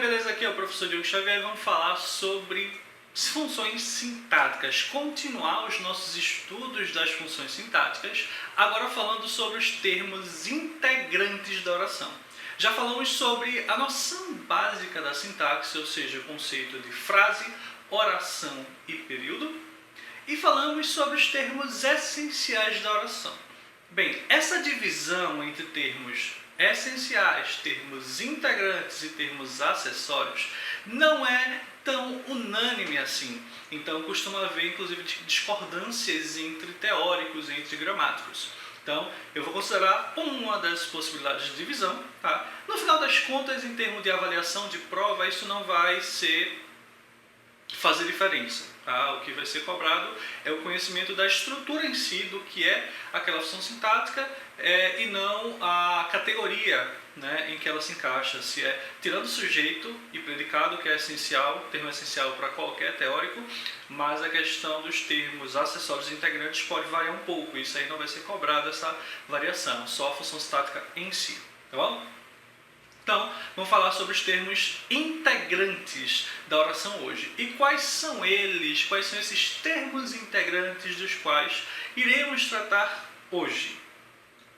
beleza? Aqui é o professor Diogo Xavier e vamos falar sobre funções sintáticas. Continuar os nossos estudos das funções sintáticas, agora falando sobre os termos integrantes da oração. Já falamos sobre a noção básica da sintaxe, ou seja, o conceito de frase, oração e período, e falamos sobre os termos essenciais da oração. Bem, essa divisão entre termos essenciais, termos integrantes e termos acessórios não é tão unânime assim. Então costuma haver inclusive discordâncias entre teóricos, entre gramáticos. Então eu vou considerar uma das possibilidades de divisão. Tá? No final das contas, em termos de avaliação de prova, isso não vai fazer diferença. Tá? O que vai ser cobrado é o conhecimento da estrutura em si, do que é aquela função sintática, e não a categoria, né, em que ela se encaixa, se é tirando sujeito e predicado, que é essencial, termo essencial para qualquer teórico, mas a questão dos termos acessórios e integrantes pode variar um pouco, isso aí não vai ser cobrado, essa variação, só a função sintática em si, tá bom? Então, vamos falar sobre os termos integrantes da oração hoje. E quais são eles? Quais são esses termos integrantes dos quais iremos tratar hoje?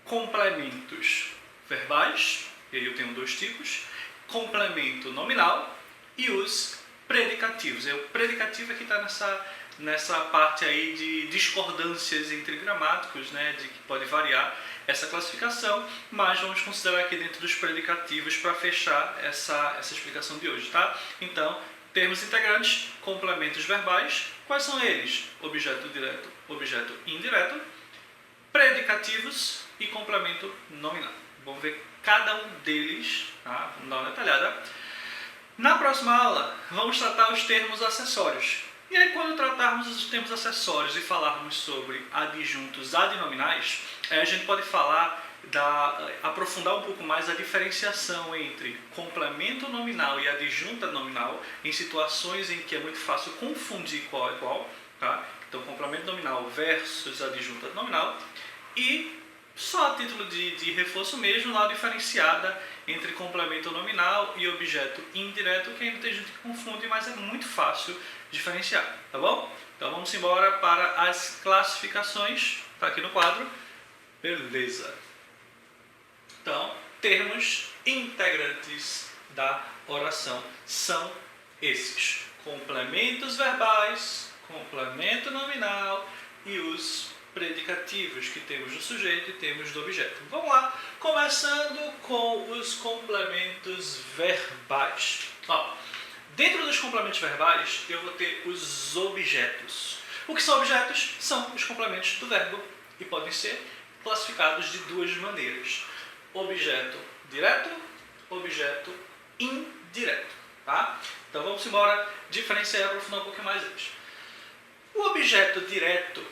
Complementos verbais, e aí eu tenho dois tipos, complemento nominal e os predicativos. O predicativo é que está nessa parte aí de discordâncias entre gramáticos, né, de que pode variar essa classificação, mas vamos considerar aqui dentro dos predicativos para fechar essa explicação de hoje, tá? Então, termos integrantes, complementos verbais, quais são eles? Objeto direto, objeto indireto, predicativos e complemento nominal. Vamos ver cada um deles, tá? Vamos dar uma detalhada. Na próxima aula, vamos tratar os termos acessórios. E aí, quando tratarmos os termos acessórios e falarmos sobre adjuntos adnominais, a gente pode aprofundar um pouco mais a diferenciação entre complemento nominal e adjunta nominal em situações em que é muito fácil confundir qual é qual. Tá? Então, complemento nominal versus adjunta nominal. E só a título de reforço mesmo, lá diferenciada entre complemento nominal e objeto indireto, que ainda tem gente que confunde, mas é muito fácil diferenciar, tá bom? Então vamos embora para as classificações, tá aqui no quadro, beleza. Então, termos integrantes da oração são esses: complementos verbais, complemento nominal e os predicativos que temos do sujeito e temos do objeto. Vamos lá, começando com os complementos verbais. Ó, dentro dos complementos verbais, eu vou ter os objetos. O que são objetos? São os complementos do verbo e podem ser classificados de duas maneiras: objeto direto, objeto indireto. Tá? Então vamos embora diferenciar e aprofundar um pouquinho mais eles. O objeto direto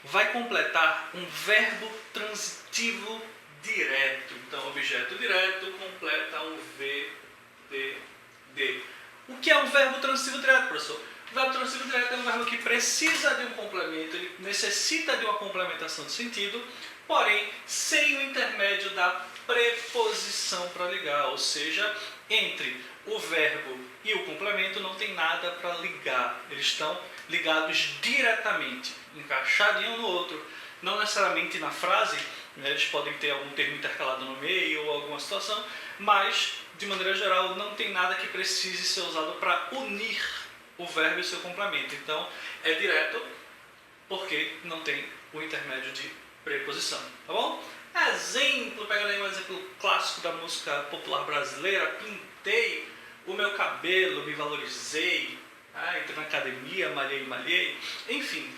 vai completar um verbo transitivo direto. Então, objeto direto completa um VTD. O que é um verbo transitivo direto, professor? O verbo transitivo direto é um verbo que precisa de um complemento, ele necessita de uma complementação de sentido, porém, sem o intermédio da preposição para ligar, ou seja, entre o verbo e o complemento não tem nada para ligar, eles estão ligados diretamente, encaixados em um no outro, não necessariamente na frase, né, eles podem ter algum termo intercalado no meio ou alguma situação, mas de maneira geral não tem nada que precise ser usado para unir o verbo e o seu complemento. Então é direto porque não tem o intermédio de preposição, tá bom? Exemplo, pegando aí um exemplo clássico da música popular brasileira: pintei o meu cabelo, me valorizei, entrei na academia, malhei. Enfim,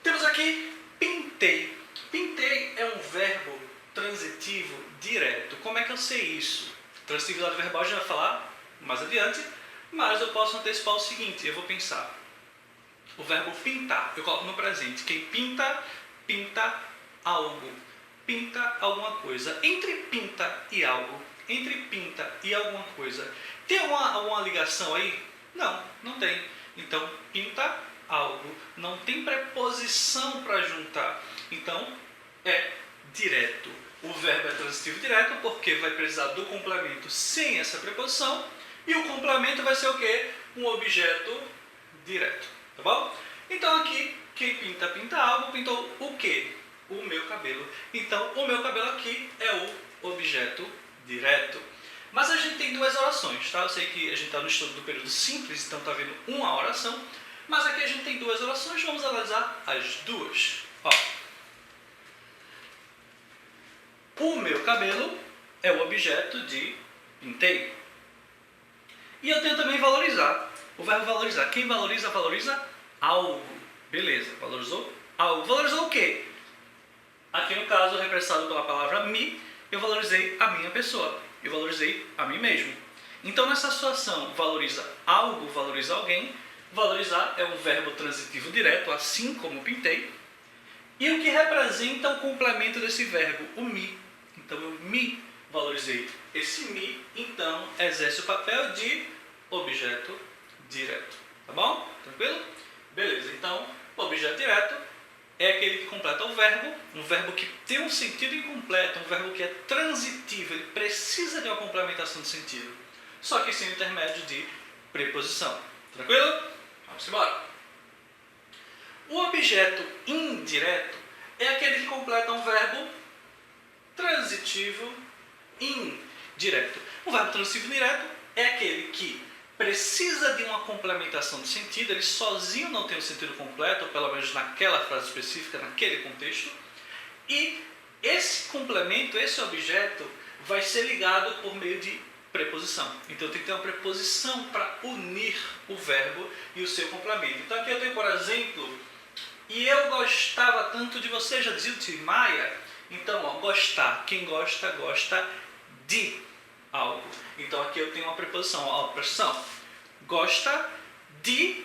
temos aqui pintei. Pintei é um verbo transitivo direto. Como é que eu sei isso? Transitividade verbal a gente vai falar mais adiante, mas eu posso antecipar o seguinte: eu vou pensar o verbo pintar, eu coloco no presente. Quem pinta, pinta algo, pinta alguma coisa. Entre pinta e algo, entre pinta e alguma coisa, tem alguma ligação aí? Não, não tem. Então, pinta algo, não tem preposição para juntar. Então, é direto. O verbo é transitivo direto porque vai precisar do complemento sem essa preposição, E o complemento vai ser o quê? Um objeto direto, tá bom? Então aqui, quem pinta algo, pintou o quê? O meu cabelo. Então o meu cabelo aqui é o objeto direto. Mas a gente tem duas orações, tá? Eu sei que a gente está no estudo do período simples, então está vendo uma oração. Mas aqui a gente tem duas orações, vamos analisar as duas. Ó. O meu cabelo é o objeto de pintei. E eu tenho também valorizar. O verbo valorizar. Quem valoriza, valoriza algo. Beleza, valorizou algo. Valorizou o quê? Aqui no caso, representado pela palavra me, eu valorizei a minha pessoa. Eu valorizei a mim mesmo. Então, nessa situação, valoriza algo, valoriza alguém. Valorizar é um verbo transitivo direto, assim como pintei. E o que representa o complemento desse verbo? O me. Então, eu me valorizei. Esse me, então, exerce o papel de objeto direto. Tá bom? Tranquilo? Beleza. Então, o objeto direto é aquele que completa o verbo, um verbo que tem um sentido incompleto, um verbo que é transitivo, ele precisa de uma complementação de sentido, só que sem o intermédio de preposição. Tranquilo? Vamos embora. O objeto indireto é aquele que completa um verbo transitivo indireto. O verbo transitivo direto é aquele que precisa de uma complementação de sentido, ele sozinho não tem um sentido completo, pelo menos naquela frase específica, naquele contexto, e esse complemento, esse objeto, vai ser ligado por meio de preposição. Então tem que ter uma preposição para unir o verbo e o seu complemento. Então aqui eu tenho, por exemplo, e eu gostava tanto de você, já dizia o Tim Maia. Então, ó, gostar, quem gosta, gosta de algo. Então aqui eu tenho uma preposição, ó, preposição. Gosta de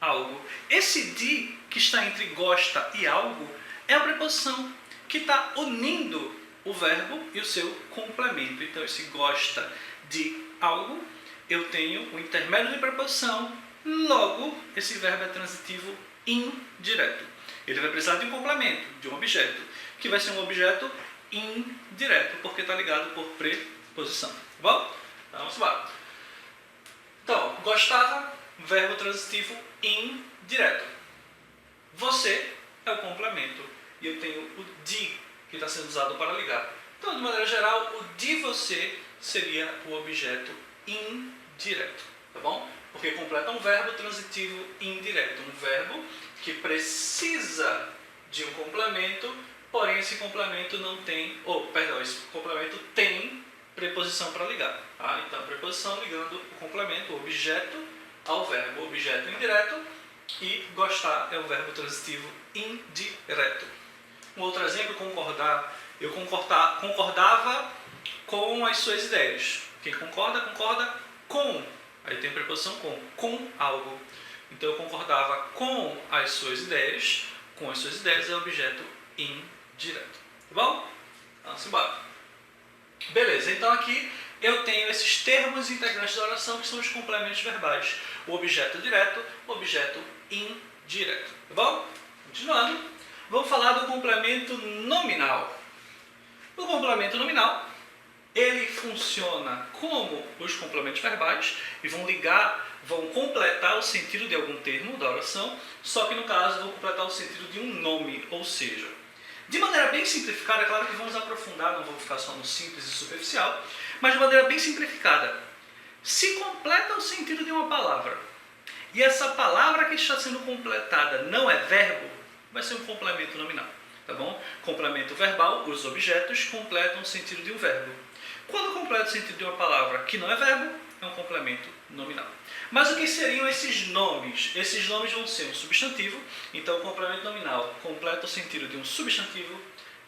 algo. Esse de que está entre gosta e algo é a preposição que está unindo o verbo e o seu complemento. Então esse gosta de algo, eu tenho o intermédio de preposição, logo esse verbo é transitivo indireto. Ele vai precisar de um complemento, de um objeto, que vai ser um objeto indireto, porque está ligado por preposição. Tá bom? Então, vamos embora. Então, gostava, verbo transitivo indireto. Você é o complemento. E eu tenho o de, que está sendo usado para ligar. Então, de maneira geral, o de você seria o objeto indireto. Tá bom? Porque completa um verbo transitivo indireto. Um verbo que precisa de um complemento, porém esse complemento não tem, esse complemento tem preposição para ligar. Tá? Então, preposição ligando o complemento, o objeto, ao verbo. O objeto indireto e gostar é o verbo transitivo indireto. Um outro exemplo, concordar. Eu concordava com as suas ideias. Quem concorda, concorda com. Aí tem preposição com algo. Então eu concordava com as suas ideias é objeto indireto. Tá bom? Vamos embora. Beleza, então aqui eu tenho esses termos integrantes da oração que são os complementos verbais. O objeto direto, o objeto indireto. Tá bom? Continuando, vamos falar do complemento nominal. O complemento nominal, ele funciona como os complementos verbais e vão completar o sentido de algum termo da oração, só que no caso vão completar o sentido de um nome, ou seja, de maneira bem simplificada, é claro que vamos aprofundar, não vamos ficar só no simples e superficial, mas de maneira bem simplificada. Se completa o sentido de uma palavra, e essa palavra que está sendo completada não é verbo, vai ser um complemento nominal, tá bom? Complemento verbal, os objetos completam o sentido de um verbo. Quando completa o sentido de uma palavra que não é verbo, é um complemento nominal. Mas o que seriam esses nomes? Esses nomes vão ser um substantivo, então o complemento nominal completa o sentido de um substantivo,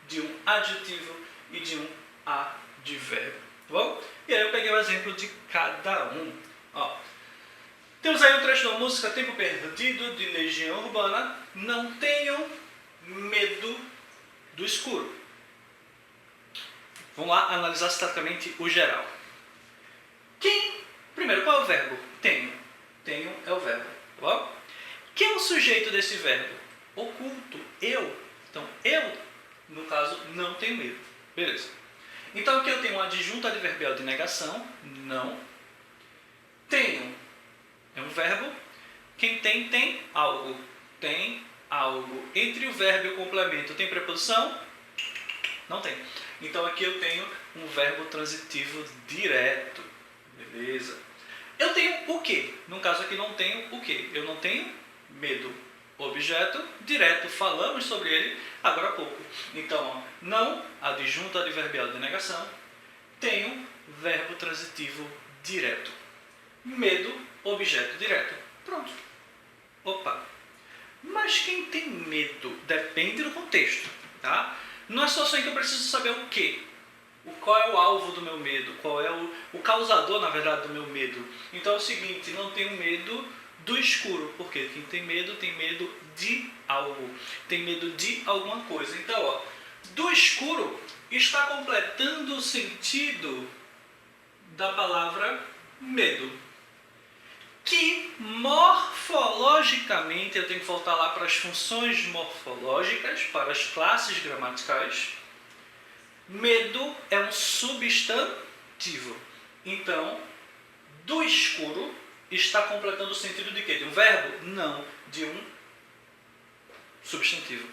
de um adjetivo e de um advérbio. Tá bom? E aí eu peguei o exemplo de cada um. Ó. Temos aí um trecho da música Tempo Perdido, de Legião Urbana. Não tenho medo do escuro. Vamos lá analisar estrategicamente o geral. Primeiro, qual é o verbo? Tenho. Tenho é o verbo. Tá bom? Quem é o sujeito desse verbo? Oculto. Eu. Então, eu, no caso, não tenho medo. Beleza. Então, aqui eu tenho um adjunto adverbial de negação. Não Tenho é um verbo. Quem tem, tem algo. Tem algo. Entre o verbo e o complemento tem preposição? Não tem. Então aqui eu tenho um verbo transitivo direto. Beleza. Eu tenho o quê? No caso aqui não tenho o quê? Eu não tenho medo. Objeto direto. Falamos sobre ele agora há pouco. Então, ó, não, adjunto adverbial de negação. Tenho verbo transitivo direto. Medo, objeto direto. Pronto. Opa. Mas quem tem medo depende do contexto, tá? Não é só assim que eu preciso saber o quê. Qual é o alvo do meu medo? Qual é o causador, na verdade, do meu medo? Então é o seguinte, não tenho medo do escuro. Porque quem tem medo de algo. Tem medo de alguma coisa. Então, ó, do escuro está completando o sentido da palavra medo. Que morfologicamente, eu tenho que voltar lá para as funções morfológicas, para as classes gramaticais. Medo é um substantivo. Então, do escuro está completando o sentido de quê? De um verbo? Não, de um substantivo.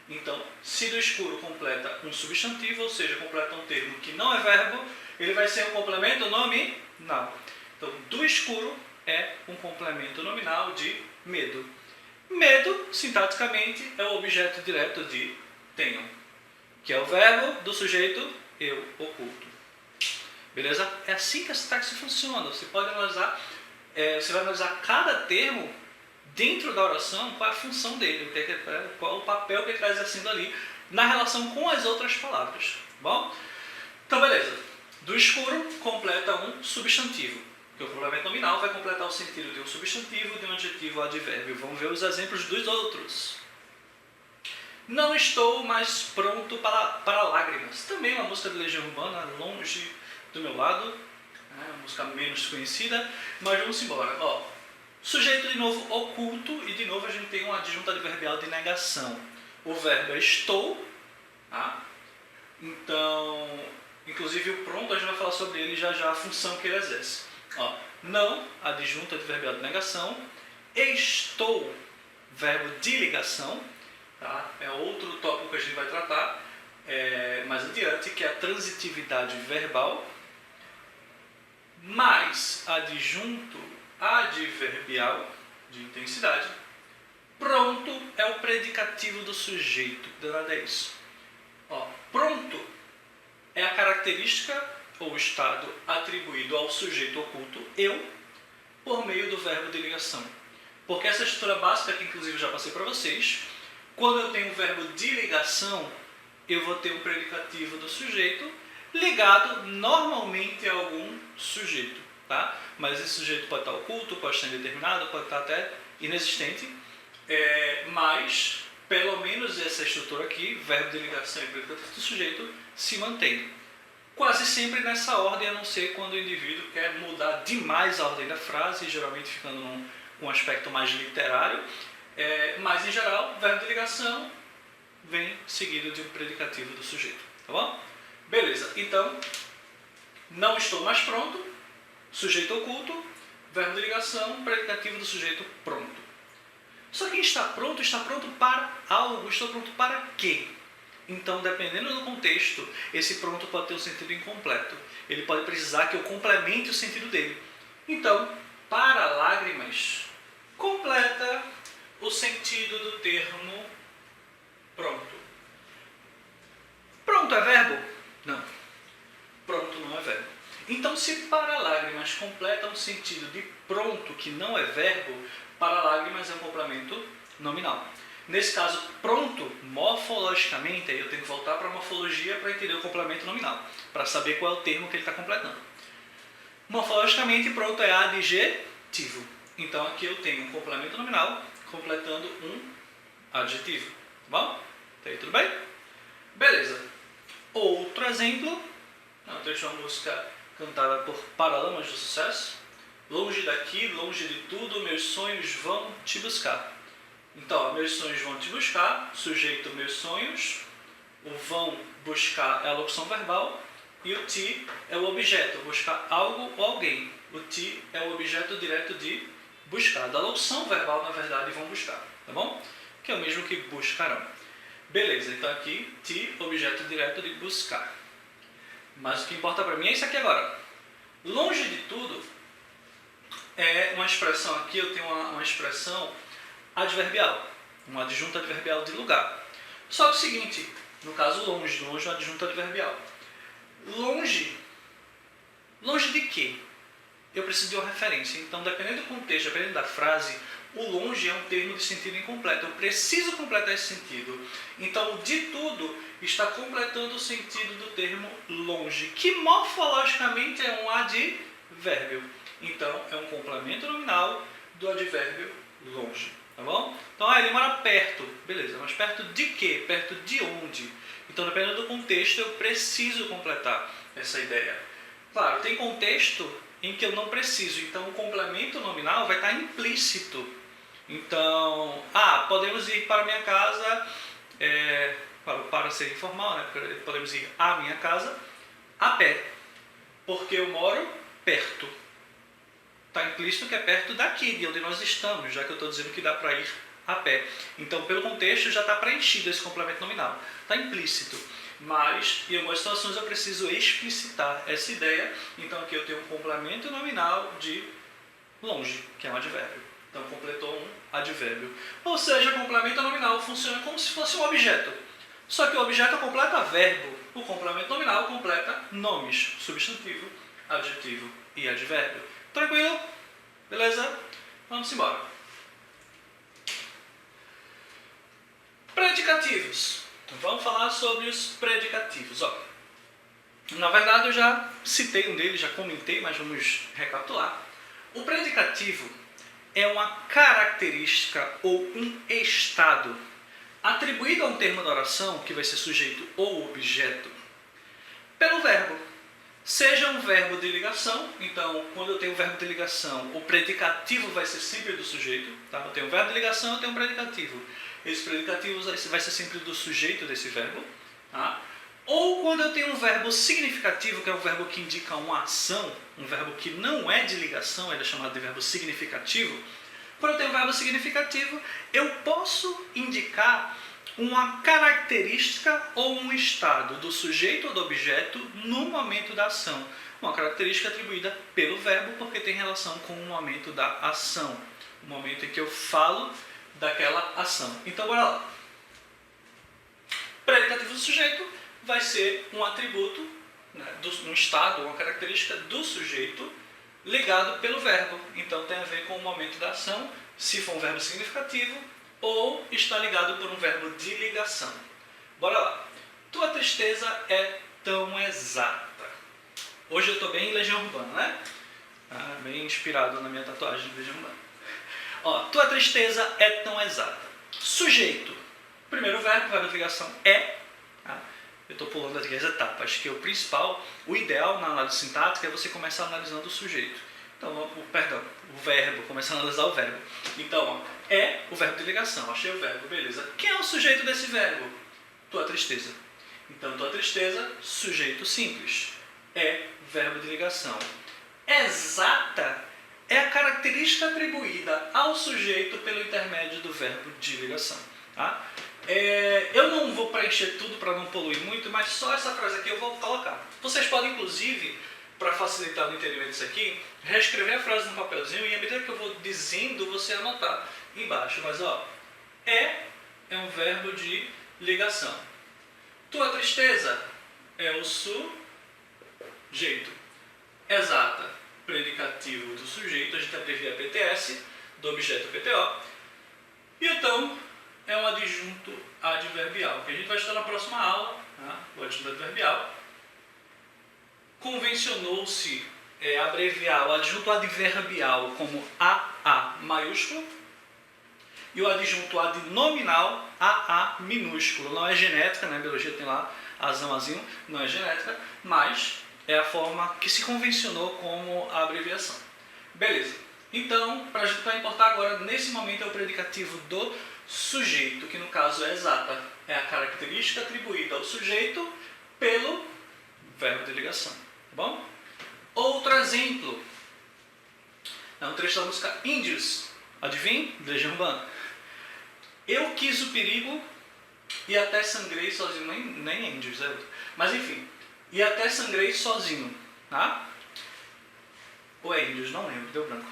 Então, se do escuro completa um substantivo, ou seja, completa um termo que não é verbo, ele vai ser um complemento nominal. Então, do escuro é um complemento nominal de medo. Medo, sintaticamente, é o objeto direto de tenho, que é o verbo do sujeito eu oculto. Beleza? É assim que a sintaxe funciona. Você pode analisar, você vai analisar cada termo dentro da oração, qual é a função dele, qual é o papel que ele está exercendo ali na relação com as outras palavras. Bom? Então, beleza. Do escuro completa um substantivo. Porque o complemento nominal vai completar o sentido de um substantivo, de um adjetivo ou advérbio. Vamos ver os exemplos dos outros. Não estou mais pronto para lágrimas. Também uma música de Legião Urbana, longe do meu lado. Uma música menos conhecida, mas vamos embora. Ó, sujeito de novo oculto e de novo a gente tem um adjunto adverbial de negação. O verbo é estou. Tá? Então, inclusive o pronto a gente vai falar sobre ele já a função que ele exerce. Ó, não, adjunto adverbial de negação. Estou, verbo de ligação. Tá? É outro tópico que a gente vai tratar mais adiante, que é a transitividade verbal. Mais adjunto adverbial de intensidade. Pronto é o predicativo do sujeito. Que danado é isso? Ó, pronto é a característica ou estado atribuído ao sujeito oculto eu por meio do verbo de ligação. Porque essa estrutura básica, que inclusive eu já passei para vocês, quando eu tenho um verbo de ligação, eu vou ter um predicativo do sujeito ligado normalmente a algum sujeito. Tá? Mas esse sujeito pode estar oculto, pode estar indeterminado, pode estar até inexistente. Mas, pelo menos essa estrutura aqui, verbo de ligação e predicativo do sujeito, se mantém. Quase sempre nessa ordem, a não ser quando o indivíduo quer mudar demais a ordem da frase, geralmente ficando com um aspecto mais literário. Mas, em geral, verbo de ligação vem seguido de um predicativo do sujeito. Tá bom? Beleza. Então, não estou mais pronto, sujeito oculto, verbo de ligação, predicativo do sujeito pronto. Só que está pronto para algo. Estou pronto para quê? Então, dependendo do contexto, esse pronto pode ter um sentido incompleto. Ele pode precisar que eu complemente o sentido dele. Então, para lágrimas, completa o sentido do termo pronto. Pronto é verbo? Não. Pronto não é verbo. Então, se para lágrimas completa um sentido de pronto, que não é verbo, para lágrimas é um complemento nominal. Nesse caso, pronto, morfologicamente, aí eu tenho que voltar para a morfologia para entender o complemento nominal, para saber qual é o termo que ele está completando. Morfologicamente, pronto é adjetivo. Então, aqui eu tenho um complemento nominal completando um adjetivo. Tá bom? Tá aí, tudo bem? Beleza. Outro exemplo, deixa uma música cantada por Paralamas do Sucesso. Longe daqui, longe de tudo, meus sonhos vão te buscar. Então, meus sonhos vão te buscar, sujeito meus sonhos, o vão buscar é a locução verbal, e o T é o objeto, buscar algo ou alguém. O T é o objeto direto de buscar. Da locução verbal, na verdade, vão buscar, tá bom? Que é o mesmo que buscarão. Beleza, então aqui, T, objeto direto de buscar. Mas o que importa para mim é isso aqui agora. Longe de tudo, é uma expressão aqui, eu tenho uma expressão adverbial, um adjunto adverbial de lugar. Só que o seguinte, no caso longe é um adjunto adverbial. Longe de quê? Eu preciso de uma referência. Então, dependendo do contexto, dependendo da frase, o longe é um termo de sentido incompleto. Eu preciso completar esse sentido. Então, o de tudo está completando o sentido do termo longe, que morfologicamente é um advérbio. Então, é um complemento nominal do advérbio longe. Tá bom? Então, ele mora perto. Beleza, mas perto de quê? Perto de onde? Então, dependendo do contexto, eu preciso completar essa ideia. Claro, tem contexto em que eu não preciso. Então, o complemento nominal vai estar implícito. Então, podemos ir para a minha casa, para ser informal, né? Podemos ir à minha casa a pé, porque eu moro perto. Está implícito que é perto daqui, de onde nós estamos, já que eu estou dizendo que dá para ir a pé. Então, pelo contexto, já está preenchido esse complemento nominal. Está implícito. Mas, em algumas situações, eu preciso explicitar essa ideia. Então, aqui eu tenho um complemento nominal de longe, que é um advérbio. Então, completou um advérbio. Ou seja, complemento nominal funciona como se fosse um objeto. Só que o objeto completa verbo. O complemento nominal completa nomes, substantivo, adjetivo e advérbio. Tranquilo? Beleza? Vamos embora. Predicativos. Vamos falar sobre os predicativos. Na verdade, eu já citei um deles, já comentei, mas vamos recapitular. O predicativo é uma característica ou um estado atribuído a um termo da oração, que vai ser sujeito ou objeto, pelo verbo. Seja um verbo de ligação, então, quando eu tenho um verbo de ligação, o predicativo vai ser sempre do sujeito. Tá? Eu tenho um verbo de ligação, eu tenho um predicativo. Esse predicativo vai ser sempre do sujeito desse verbo. Tá? Ou quando eu tenho um verbo significativo, que é um verbo que indica uma ação, um verbo que não é de ligação, ele é chamado de verbo significativo. Quando eu tenho um verbo significativo, eu posso indicar uma característica ou um estado do sujeito ou do objeto no momento da ação. Uma característica atribuída pelo verbo porque tem relação com o momento da ação, o momento em que eu falo daquela ação. Então, bora lá. Predicativo do sujeito vai ser um atributo, né, um estado, uma característica do sujeito ligado pelo verbo. Então, tem a ver com o momento da ação, se for um verbo significativo, ou está ligado por um verbo de ligação. Bora lá. Tua tristeza é tão exata. Hoje eu estou bem em Legião Urbana, né? Bem inspirado na minha tatuagem de Legião Urbana. Tua tristeza é tão exata. Sujeito. Primeiro verbo de ligação é. Eu estou pulando aqui as etapas, que o principal, o ideal na análise sintática é você começar analisando o sujeito. Então, o verbo, começar a analisar o verbo. Então, é o verbo de ligação, achei o verbo, beleza. Quem é o sujeito desse verbo? Tua tristeza. Então, tua tristeza, sujeito simples. É verbo de ligação. Exata é a característica atribuída ao sujeito pelo intermédio do verbo de ligação. Tá? Eu não vou preencher tudo para não poluir muito, mas só essa frase aqui eu vou colocar. Vocês podem, inclusive, para facilitar o entendimento disso aqui, reescrever a frase no papelzinho e à medida que eu vou dizendo, você anotar embaixo. Mas, é um verbo de ligação. Tua tristeza é o sujeito. Exata, predicativo do sujeito, a gente abrevia PTS, do objeto PTO. E então, é um adjunto adverbial, que a gente vai estudar na próxima aula, tá? O adjunto adverbial. Convencionou-se abreviar o adjunto adverbial como AA maiúsculo e o adjunto adnominal AA minúsculo. Não é genética, né? Biologia tem lá azinho, não é genética, mas é a forma que se convencionou como a abreviação. Beleza. Então, para a gente vai importar agora, nesse momento, é o predicativo do sujeito, que no caso é exata. É a característica atribuída ao sujeito pelo verbo de ligação. Tá bom? Outro exemplo. É um trecho da música Índios. Adivinha? Legião Urbana. Eu quis o perigo e até sangrei sozinho. Nem é Índios, é outro. Mas enfim. E até sangrei sozinho. Tá? Ou é Índios? Não lembro. Deu branco.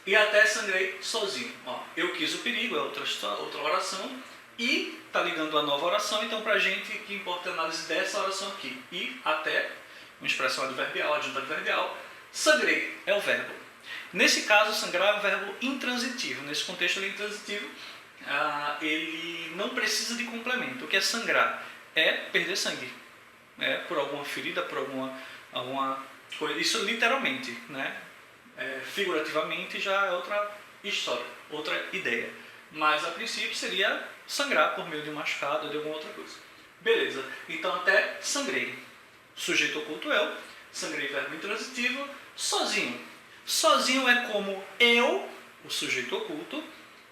E até sangrei sozinho. Ó, eu quis o perigo, é outra oração. E está ligando a nova oração. Então, para a gente, o que importa é a análise dessa oração aqui. E até, uma expressão adverbial, adjunto adverbial. Sangrei é o verbo. Nesse caso, sangrar é um verbo intransitivo. Nesse contexto, ele é intransitivo. Ele não precisa de complemento. O que é sangrar? É perder sangue. Por alguma ferida, por alguma coisa. Isso literalmente, né? Figurativamente já é outra história, outra ideia. Mas a princípio seria sangrar por meio de um machucado ou de alguma outra coisa. Beleza. Então até sangrei. Sujeito oculto eu. Sangrei verbo intransitivo. Sozinho. Sozinho é como eu, o sujeito oculto,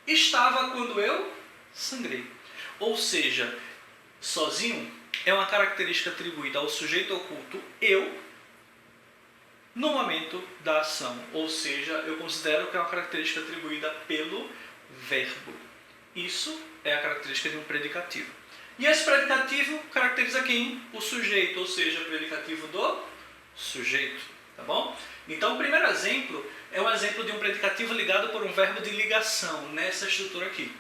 estava quando eu sangrei. Ou seja, sozinho é uma característica atribuída ao sujeito oculto eu no momento da ação. Ou seja, eu considero que é uma característica atribuída pelo verbo. Isso é a característica de um predicativo. E esse predicativo caracteriza quem? O sujeito, ou seja, o predicativo do sujeito. Tá bom? Então, o primeiro exemplo é um exemplo de um predicativo ligado por um verbo de ligação, nessa estrutura aqui.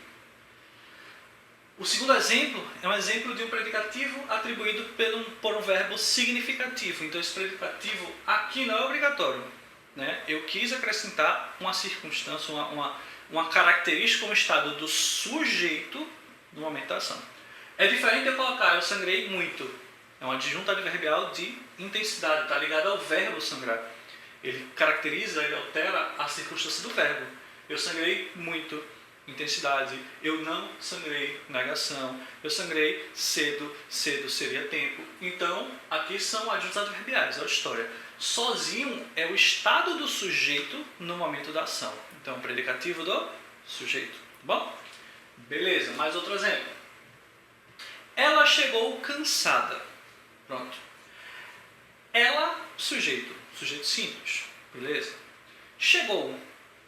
O segundo exemplo é um exemplo de um predicativo atribuído por um verbo significativo. Então, esse predicativo aqui não é obrigatório, né? Eu quis acrescentar uma circunstância, uma característica, um estado do sujeito no momento da ação. É diferente de eu colocar eu sangrei muito. É um adjunto adverbial de intensidade, está ligado ao verbo sangrar. Ele caracteriza, ele altera a circunstância do verbo. Eu sangrei muito, intensidade. Eu não sangrei, negação. Eu sangrei cedo, cedo seria tempo. Então, aqui são adjuntos adverbiais, é a história. Sozinho é o estado do sujeito no momento da ação. Então, predicativo do sujeito. Tá bom? Beleza, mais outro exemplo. Ela chegou cansada. Pronto. Ela, sujeito simples. Beleza? Chegou.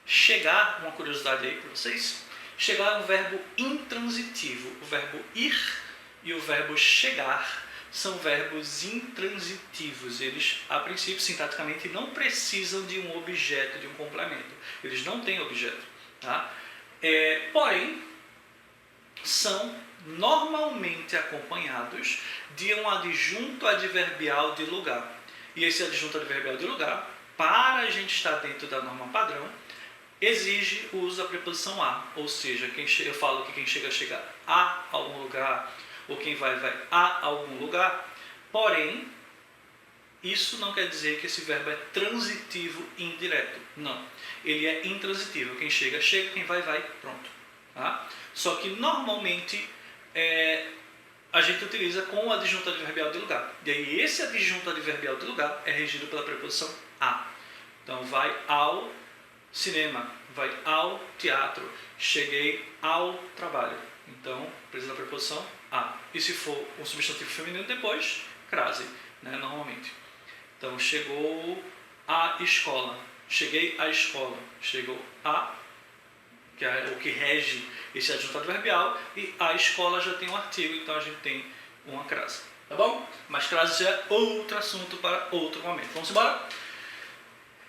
Chegar, uma curiosidade aí para vocês. Chegar é um verbo intransitivo. O verbo ir e o verbo chegar são verbos intransitivos. Eles, a princípio, sintaticamente, não precisam de um objeto, de um complemento. Eles não têm objeto. Tá? Porém, são normalmente acompanhados de um adjunto adverbial de lugar. E esse adjunto adverbial de lugar, para a gente estar dentro da norma padrão, exige o uso da preposição a. Ou seja, eu falo que quem chega a algum lugar, ou quem vai a algum lugar. Porém, isso não quer dizer que esse verbo é transitivo indireto. Não. Ele é intransitivo. Quem chega, quem vai, pronto. Tá? Só que normalmente a gente utiliza com o adjunto adverbial de lugar. E aí esse adjunto adverbial de lugar é regido pela preposição a. Então vai ao cinema, vai ao teatro, cheguei ao trabalho. Então precisa da preposição a. E se for um substantivo feminino depois, crase, né, normalmente. Então chegou à escola, cheguei à escola, chegou a, que é o que rege esse adjunto adverbial, e a escola já tem um artigo, então a gente tem uma crase. Tá bom? Mas crase já é outro assunto para outro momento. Vamos embora?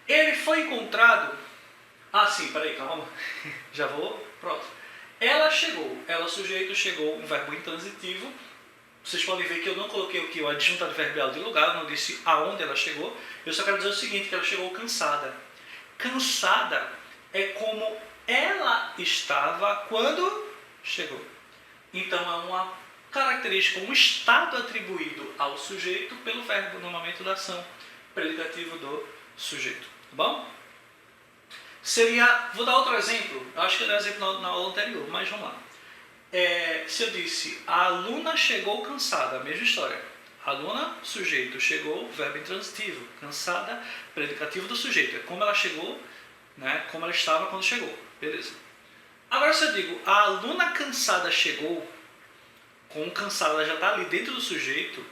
Ele foi encontrado... sim, peraí, calma. Já vou. Pronto. Ela chegou. Ela, sujeito, chegou, um verbo intransitivo. Vocês podem ver que eu não coloquei aqui o adjunto adverbial de lugar, eu não disse aonde ela chegou. Eu só quero dizer o seguinte, que ela chegou cansada. Cansada é como ela estava quando chegou. Então é uma característica, um estado atribuído ao sujeito pelo verbo no momento da ação, predicativo do sujeito. Tá bom? Vou dar outro exemplo, eu acho que eu dei um exemplo na aula anterior, mas vamos lá. Se eu disse, a aluna chegou cansada, a mesma história. Aluna, sujeito, chegou, verbo intransitivo. Cansada, predicativo do sujeito. É como ela chegou, né, como ela estava quando chegou. Beleza. Agora se eu digo, a aluna cansada chegou, com cansada ela já está ali dentro do sujeito,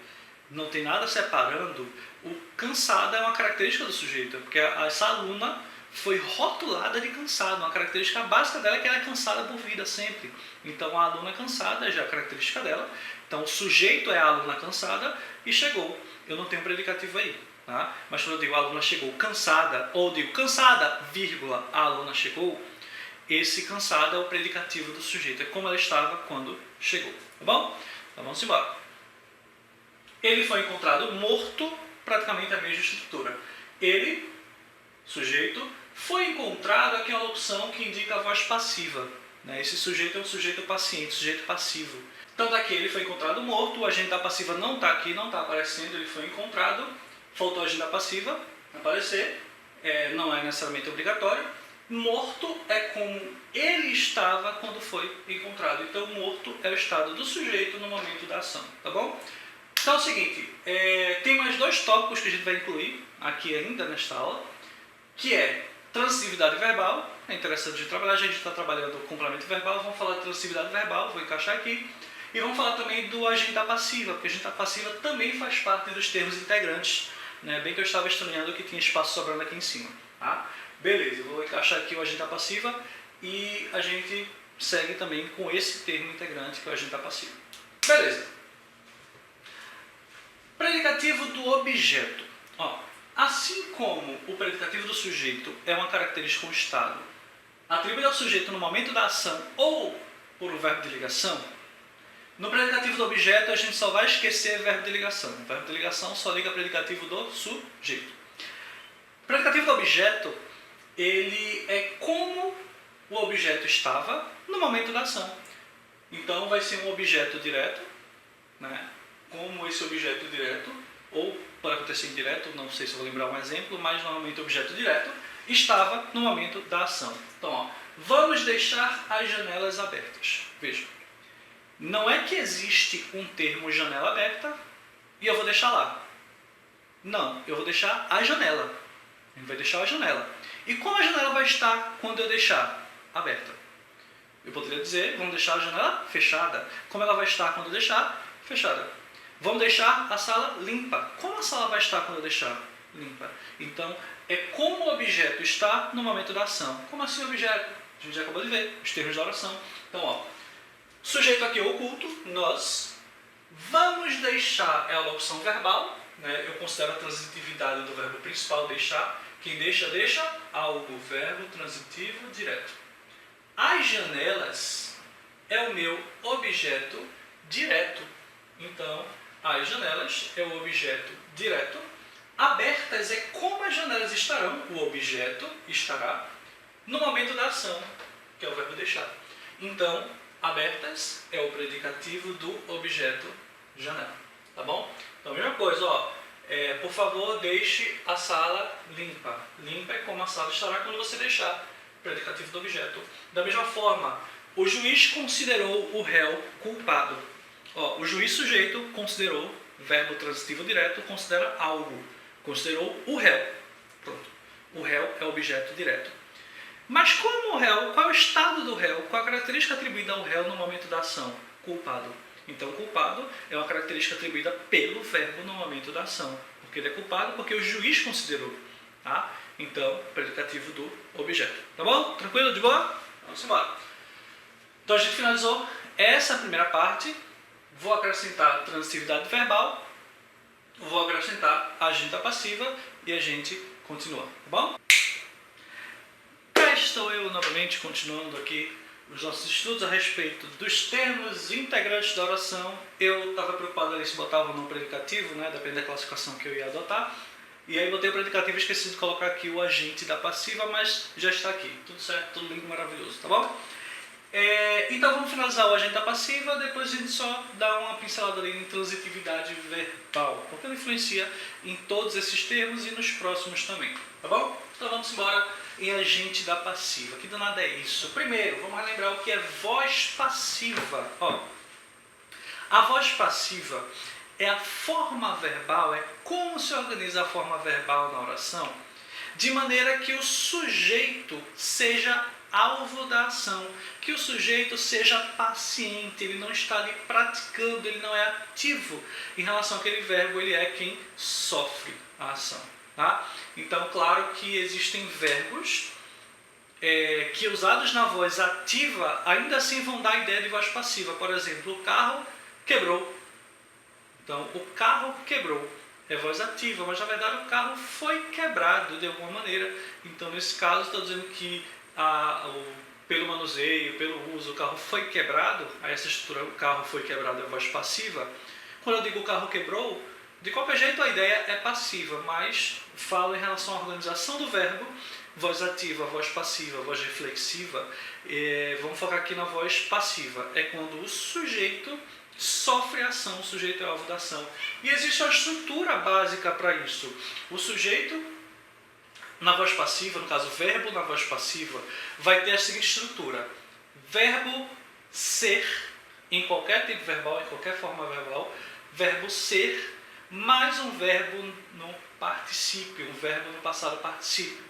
não tem nada separando, o cansada é uma característica do sujeito, porque essa aluna foi rotulada de cansada, uma característica básica dela é que ela é cansada por vida sempre. Então a aluna cansada já é a característica dela, então o sujeito é a aluna cansada e chegou. Eu não tenho predicativo aí, tá? Mas quando eu digo a aluna chegou cansada, ou digo cansada, vírgula, a aluna chegou, esse cansada é o predicativo do sujeito, é como ela estava quando chegou, tá bom? Então vamos embora. Ele foi encontrado morto, praticamente a mesma estrutura. Ele, sujeito, foi encontrado, aqui é uma locução que indica a voz passiva, né? Esse sujeito é um sujeito paciente, sujeito passivo. Então daqui ele foi encontrado morto, o agente da passiva não está aqui, não está aparecendo, ele foi encontrado, faltou o agente da passiva aparecer, não é necessariamente obrigatório. Morto é como ele estava quando foi encontrado. Então morto é o estado do sujeito no momento da ação, tá bom? Então é o seguinte, tem mais dois tópicos que a gente vai incluir aqui ainda nesta aula, que é transitividade verbal. É interessante de trabalhar, a gente está trabalhando o complemento verbal, vamos falar de transitividade verbal, vou encaixar aqui. E vamos falar também do agente da passiva, porque a agente da passiva também faz parte dos termos integrantes, né? Bem que eu estava estranhando que tinha espaço sobrando aqui em cima, tá? Beleza, eu vou encaixar aqui o agente da passiva e a gente segue também com esse termo integrante que é o agente da passiva. Beleza. Predicativo do objeto. Ó, assim como o predicativo do sujeito é uma característica, um estado, atribuído ao sujeito no momento da ação ou por um verbo de ligação, no predicativo do objeto a gente só vai esquecer verbo de ligação. O verbo de ligação só liga predicativo do sujeito. O predicativo do objeto, ele é como o objeto estava no momento da ação. Então vai ser um objeto direto, né? Como esse objeto direto, ou pode acontecer indireto, não sei se eu vou lembrar um exemplo, mas normalmente o objeto direto estava no momento da ação. Então, ó, vamos deixar as janelas abertas. Veja, não é que existe um termo janela aberta e eu vou deixar lá. Não, eu vou deixar a janela. A gente vai deixar a janela. E como a janela vai estar quando eu deixar aberta? Eu poderia dizer, vamos deixar a janela fechada. Como ela vai estar quando eu deixar fechada? Vamos deixar a sala limpa. Como a sala vai estar quando eu deixar limpa? Então, é como o objeto está no momento da ação. Como assim objeto? A gente já acabou de ver, os termos da oração. Então, ó, sujeito aqui oculto, nós. Vamos deixar é a locução verbal, né? Eu considero a transitividade do verbo principal, deixar. Quem deixa, deixa algo, verbo transitivo direto. As janelas é o meu objeto direto. Então, as janelas é o objeto direto. Abertas é como as janelas estarão, o objeto estará no momento da ação, que é o verbo deixar. Então, abertas é o predicativo do objeto janela, tá bom? Então, a mesma coisa, ó, por favor, deixe a sala limpa. Limpa é como a sala estará quando você deixar, predicativo do objeto. Da mesma forma, o juiz considerou o réu culpado. Ó, o juiz sujeito considerou, verbo transitivo direto, considera algo. Considerou o réu. Pronto. O réu é o objeto direto. Mas como o réu, qual é o estado do réu? Qual a característica atribuída ao réu no momento da ação? Culpado. Então, culpado é uma característica atribuída pelo verbo no momento da ação. Porque ele é culpado porque o juiz considerou. Tá? Então, predicativo do objeto. Tá bom? Tranquilo? De boa? Vamos embora. Então, a gente finalizou essa primeira parte. Vou acrescentar transitividade verbal, vou acrescentar agente passiva e a gente continua, tá bom? Cá estou eu novamente continuando aqui os nossos estudos a respeito dos termos integrantes da oração. Eu estava preocupado ali se botava ou não predicativo, né? Depende da classificação que eu ia adotar. E aí botei o predicativo e esqueci de colocar aqui o agente da passiva, mas já está aqui. Tudo certo, tudo lindo, maravilhoso, tá bom? Então vamos finalizar o agente da passiva, depois a gente só dá uma pincelada ali em transitividade verbal, porque ela influencia em todos esses termos e nos próximos também, tá bom? Então vamos embora em agente da passiva. Que danada é isso? Primeiro, vamos relembrar o que é voz passiva. Ó, a voz passiva é a forma verbal, é como se organiza a forma verbal na oração, de maneira que o sujeito seja alvo da ação, que o sujeito seja paciente, ele não está ali praticando, ele não é ativo em relação àquele verbo, ele é quem sofre a ação. Tá? Então, claro que existem verbos que usados na voz ativa ainda assim vão dar a ideia de voz passiva. Por exemplo, o carro quebrou. Então, o carro quebrou. É voz ativa, mas na verdade o carro foi quebrado de alguma maneira. Então, nesse caso, estou dizendo que pelo manuseio, pelo uso, o carro foi quebrado. Aí essa estrutura, o carro foi quebrado, é voz passiva. Quando eu digo o carro quebrou, de qualquer jeito a ideia é passiva, mas falo em relação à organização do verbo, voz ativa, voz passiva, voz reflexiva. Vamos focar aqui na voz passiva. É quando o sujeito sofre a ação, o sujeito é alvo da ação. E existe uma estrutura básica para isso. O sujeito, na voz passiva, no caso, o verbo na voz passiva, vai ter a seguinte estrutura. Verbo ser, em qualquer tipo verbal, em qualquer forma verbal, verbo ser, mais um verbo no particípio, um verbo no passado particípio.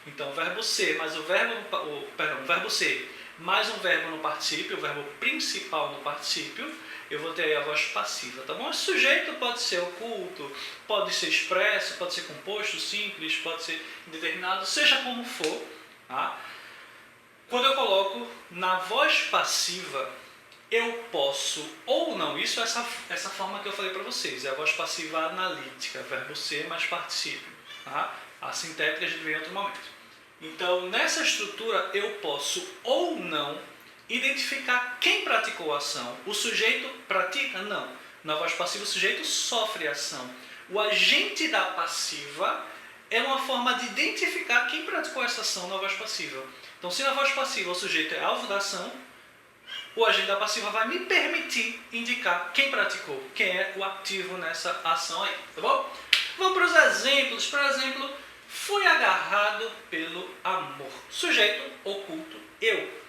Então, o verbo ser, mais o verbo ser, mais um verbo no particípio, o verbo principal no particípio, eu vou ter aí a voz passiva, tá bom? Esse sujeito pode ser oculto, pode ser expresso, pode ser composto, simples, pode ser indeterminado, seja como for, tá? Quando eu coloco na voz passiva, eu posso ou não, isso é essa forma que eu falei para vocês, é a voz passiva analítica, verbo ser mais particípio, tá? A sintética a gente vê em outro momento. Então, nessa estrutura, eu posso ou não identificar quem praticou a ação. O sujeito pratica? Não. Na voz passiva, o sujeito sofre a ação. O agente da passiva é uma forma de identificar quem praticou essa ação na voz passiva. Então, se na voz passiva o sujeito é alvo da ação, o agente da passiva vai me permitir indicar quem praticou, quem é o ativo nessa ação aí, tá bom? Vamos para os exemplos. Por exemplo, fui agarrado pelo amor. Sujeito oculto, eu.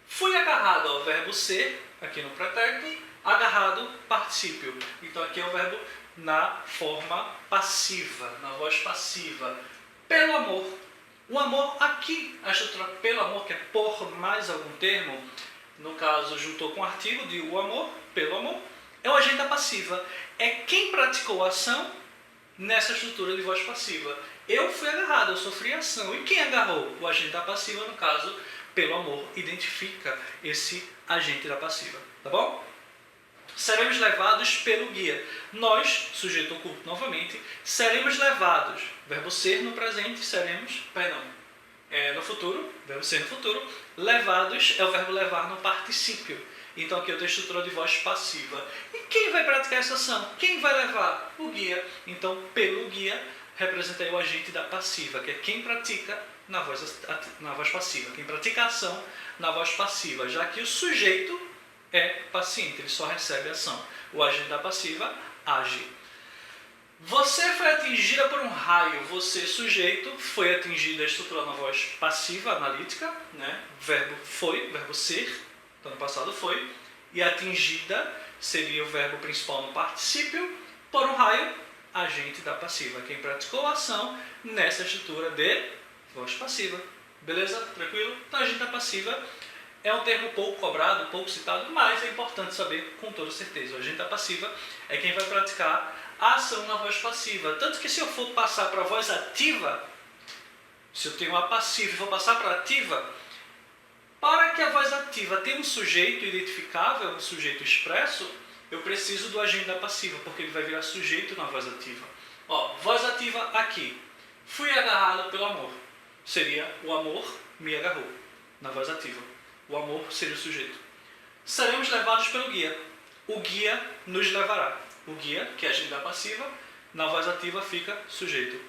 Fui agarrado ao verbo ser, aqui no pretérito, agarrado, particípio. Então aqui é o verbo na forma passiva, na voz passiva. Pelo amor. O amor aqui, a estrutura pelo amor, que é por mais algum termo, no caso juntou com o artigo de o amor, pelo amor, é o agente da passiva. É quem praticou a ação nessa estrutura de voz passiva. Eu fui agarrado, eu sofri ação. E quem agarrou? O agente da passiva, no caso, pelo amor, identifica esse agente da passiva. Tá bom? Seremos levados pelo guia. Nós, sujeito oculto novamente, seremos levados. Verbo ser no presente, seremos, no futuro, verbo ser no futuro. Levados é o verbo levar no particípio. Então aqui eu tenho a estrutura de voz passiva. E quem vai praticar essa ação? Quem vai levar? O guia. Então, pelo guia, representa aí o agente da passiva, que é quem pratica na voz passiva. Quem pratica a ação na voz passiva, já que o sujeito é paciente, ele só recebe a ação. O agente da passiva age. Você foi atingida por um raio. Você, sujeito, foi atingido, a estrutura na voz passiva, analítica, né? Verbo foi, verbo ser, então no passado foi, e atingida seria o verbo principal no particípio, por um raio, agente da passiva. Quem praticou a ação nessa estrutura de voz passiva. Beleza? Tranquilo? Então, agente da passiva é um termo pouco cobrado, pouco citado, mas é importante saber com toda certeza. O agente da passiva é quem vai praticar a ação na voz passiva. Tanto que se eu for passar para a voz ativa, se eu tenho uma passiva e vou passar para a ativa, para que a voz ativa tenha um sujeito identificável, um sujeito expresso, eu preciso do agente da passiva, porque ele vai virar sujeito na voz ativa. Ó, voz ativa aqui. Fui agarrado pelo amor. Seria o amor me agarrou, na voz ativa. O amor seria o sujeito. Seremos levados pelo guia. O guia nos levará. O guia, que é agente da passiva, na voz ativa fica sujeito.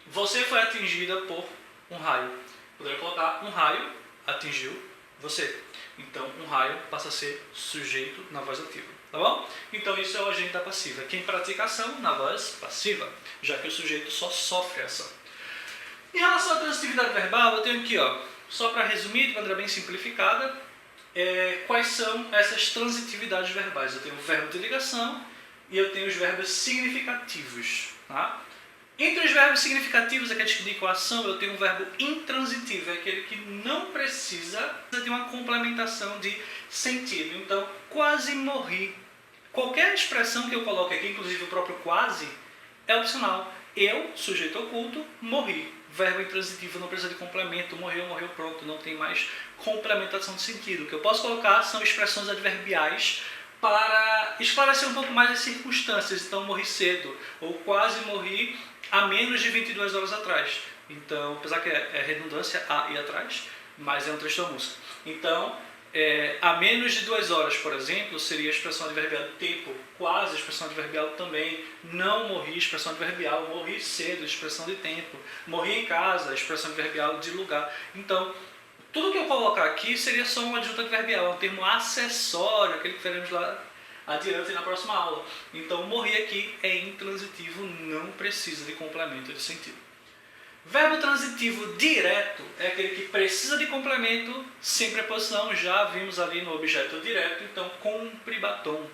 Você foi atingida por um raio. Poderia colocar um raio atingiu você. Então, um raio passa a ser sujeito na voz ativa. Tá bom? Então, isso é o agente da passiva. Quem pratica a ação na voz passiva, já que o sujeito só sofre a ação. Em relação à transitividade verbal, eu tenho aqui, ó, só para resumir de maneira bem simplificada, quais são essas transitividades verbais. Eu tenho o verbo de ligação e eu tenho os verbos significativos. Tá? Entre os verbos significativos, aqueles que indicam ação, eu tenho um verbo intransitivo, é aquele que não precisa de uma complementação de sentido. Então, quase morri. Qualquer expressão que eu coloque aqui, inclusive o próprio quase, é opcional. Eu, sujeito oculto, morri. Verbo intransitivo não precisa de complemento, morreu, morreu, pronto, não tem mais complementação de sentido. O que eu posso colocar são expressões adverbiais para esclarecer um pouco mais as circunstâncias. Então, morri cedo, ou quase morri há menos de 22 horas atrás. Então, apesar que é redundância, a e atrás, mas é um trecho da música. Então, há menos de 2 horas, por exemplo, seria a expressão adverbial do tempo. Quase, a expressão adverbial também. Não morri, expressão adverbial. Morri cedo, expressão de tempo. Morri em casa, expressão adverbial de lugar. Então, tudo que eu colocar aqui seria só um adjunto adverbial, é um termo acessório, aquele que veremos lá adiante na próxima aula. Então, morri aqui é intransitivo, não precisa de complemento de sentido. Verbo transitivo direto é aquele que precisa de complemento sem preposição, já vimos ali no objeto direto. Então, compre batom.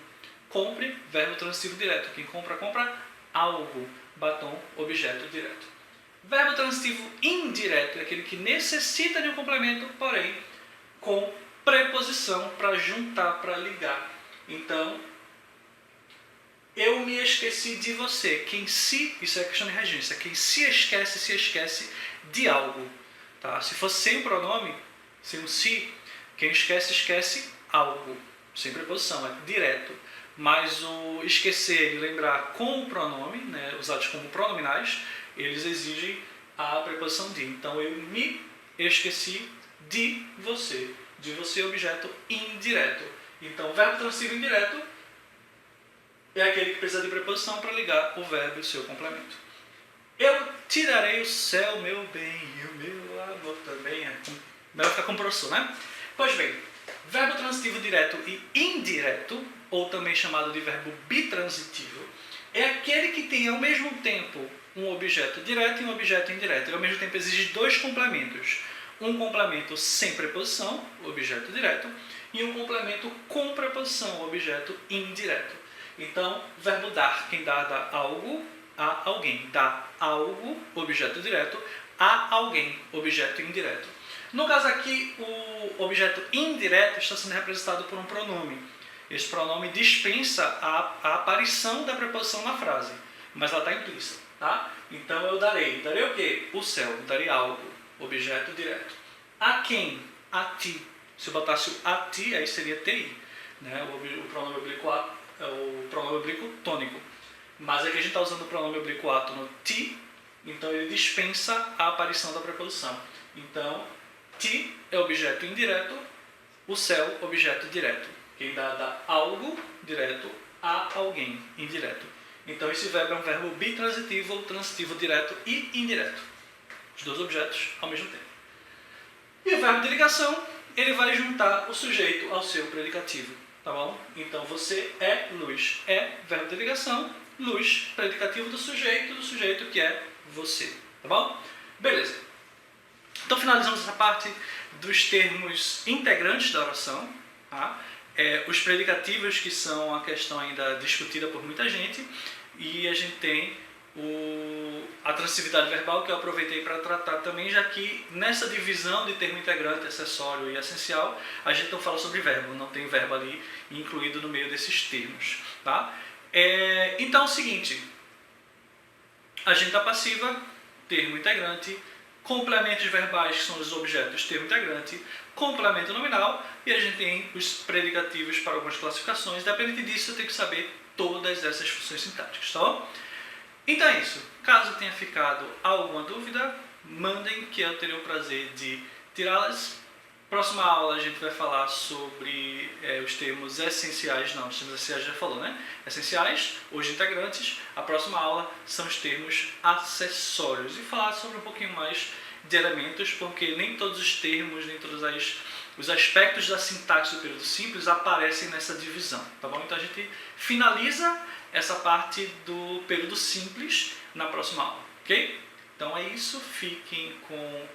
Compre, verbo transitivo direto. Quem compra, compra algo. Batom, objeto direto. Verbo transitivo indireto é aquele que necessita de um complemento, porém com preposição para juntar, para ligar. Então, eu me esqueci de você. Quem se, isso é questão de regência, quem se esquece de algo. Tá? Se fosse sem o pronome, sem o se, quem esquece algo. Sem preposição, é direto. Mas o esquecer e lembrar com o pronome, né, usados como pronominais, eles exigem a preposição de. Então, eu me esqueci de você. De você, objeto indireto. Então, o verbo transitivo indireto é aquele que precisa de preposição para ligar o verbo e o seu complemento. Eu tirarei o céu, meu bem, e o meu amor também. Melhor ficar com o professor, né? Pois bem, verbo transitivo direto e indireto, ou também chamado de verbo bitransitivo, é aquele que tem ao mesmo tempo um objeto direto e um objeto indireto. Ele ao mesmo tempo exige 2 complementos. Um complemento sem preposição, o objeto direto, e um complemento com preposição, o objeto indireto. Então, verbo dar, quem dá algo a alguém. Dá algo, objeto direto, a alguém, objeto indireto. No caso aqui, o objeto indireto está sendo representado por um pronome. Esse pronome dispensa a aparição da preposição na frase, mas ela está implícita. Tá? Então, eu darei. Darei o quê? O céu. Darei algo, objeto direto. A quem? A ti. Se eu botasse o a ti, aí seria ti. Né? O pronome oblíquo é o pronome oblíquo tônico. Mas aqui a gente está usando o pronome oblíquo átono ti, então ele dispensa a aparição da preposição. Então, ti é objeto indireto, o céu objeto direto. Quem dá algo direto a alguém indireto. Então, esse verbo é um verbo bitransitivo ou transitivo direto e indireto. Os 2 objetos ao mesmo tempo. E o verbo de ligação, ele vai juntar o sujeito ao seu predicativo. Tá bom? Então, você é luz. É verbo de ligação, luz, predicativo do sujeito que é você. Tá bom? Beleza. Então, finalizamos essa parte dos termos integrantes da oração. Tá? Os predicativos, que são a questão ainda discutida por muita gente. E a gente tem a transitividade verbal, que eu aproveitei para tratar também, já que nessa divisão de termo integrante, acessório e essencial, a gente não fala sobre verbo, não tem verbo ali incluído no meio desses termos. Tá? Então é o seguinte, agenda passiva, termo integrante, complementos verbais, que são os objetos, termo integrante, complemento nominal, e a gente tem os predicativos para algumas classificações. Dependente disso, eu tenho que saber todas essas funções sintáticas. Tá bom? Então é isso. Caso tenha ficado alguma dúvida, mandem que eu terei o prazer de tirá-las. Próxima aula a gente vai falar sobre os termos essenciais. Não, os termos essenciais já falou, né? Essenciais, hoje integrantes. A próxima aula são os termos acessórios. E falar sobre um pouquinho mais de elementos, porque nem todos os termos, nem todos os aspectos da sintaxe do período simples aparecem nessa divisão. Tá bom? Então a gente finaliza essa parte do período simples na próxima aula, ok? Então é isso, fiquem com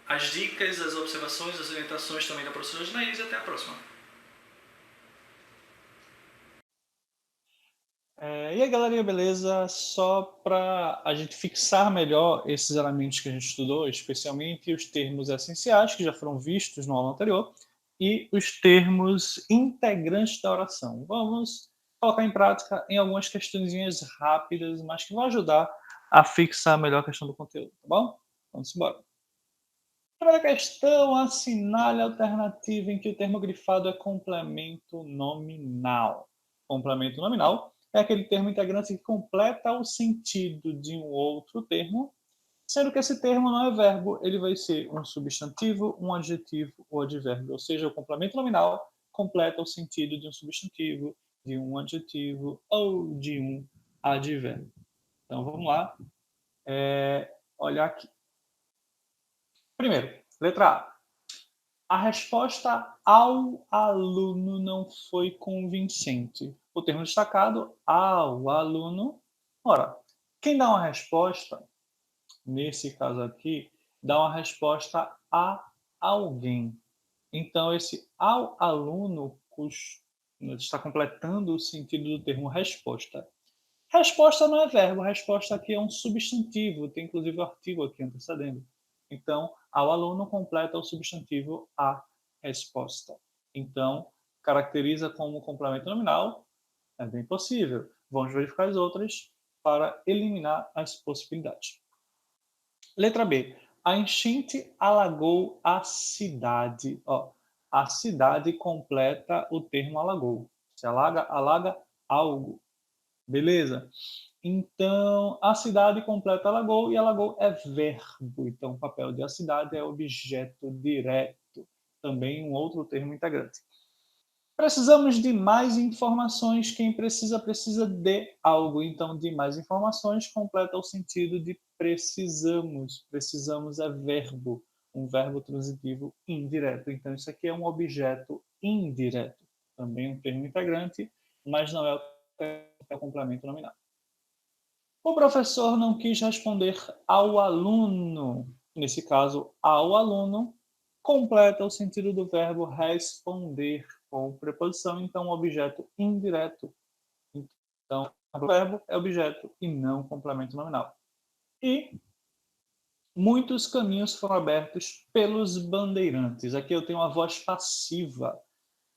as dicas, as observações, as orientações também da professora Ginaísa e até a próxima. E aí, galerinha, beleza? Só para a gente fixar melhor esses elementos que a gente estudou, especialmente os termos essenciais, que já foram vistos no aula anterior, e os termos integrantes da oração. Vamos colocar em prática em algumas questõezinhas rápidas, mas que vão ajudar a fixar melhor a questão do conteúdo, tá bom? Vamos embora. Primeira questão, assinale a alternativa em que o termo grifado é complemento nominal. Complemento nominal é aquele termo integrante que completa o sentido de um outro termo, sendo que esse termo não é verbo, ele vai ser um substantivo, um adjetivo ou advérbio. Ou seja, o complemento nominal completa o sentido de um substantivo, de um adjetivo ou de um advérbio. Então vamos lá. Olhar aqui. Primeiro, letra A. A resposta ao aluno não foi convincente. O termo destacado, ao aluno. Ora, quem dá uma resposta, nesse caso aqui, dá uma resposta a alguém. Então, esse ao aluno está completando o sentido do termo resposta. Resposta não é verbo, resposta aqui é um substantivo, tem inclusive o artigo aqui antecedendo. Então, ao aluno completa o substantivo a resposta. Então, caracteriza como complemento nominal, é bem possível. Vamos verificar as outras para eliminar as possibilidades. Letra B. A enchente alagou a cidade. Ó, a cidade completa o termo alagou. Se alaga, alaga algo. Beleza? Então, a cidade completa alagou e alagou é verbo. Então, o papel de a cidade é objeto direto. Também um outro termo integrante. Precisamos de mais informações. Quem precisa, precisa de algo. Então, de mais informações completa o sentido de precisamos. Precisamos é verbo, um verbo transitivo indireto. Então, isso aqui é um objeto indireto. Também um termo integrante, mas não é o complemento nominal. O professor não quis responder ao aluno. Nesse caso, ao aluno, completa o sentido do verbo responder com preposição, então objeto indireto. Então, o verbo é objeto e não complemento nominal. E muitos caminhos foram abertos pelos bandeirantes. Aqui eu tenho a voz passiva.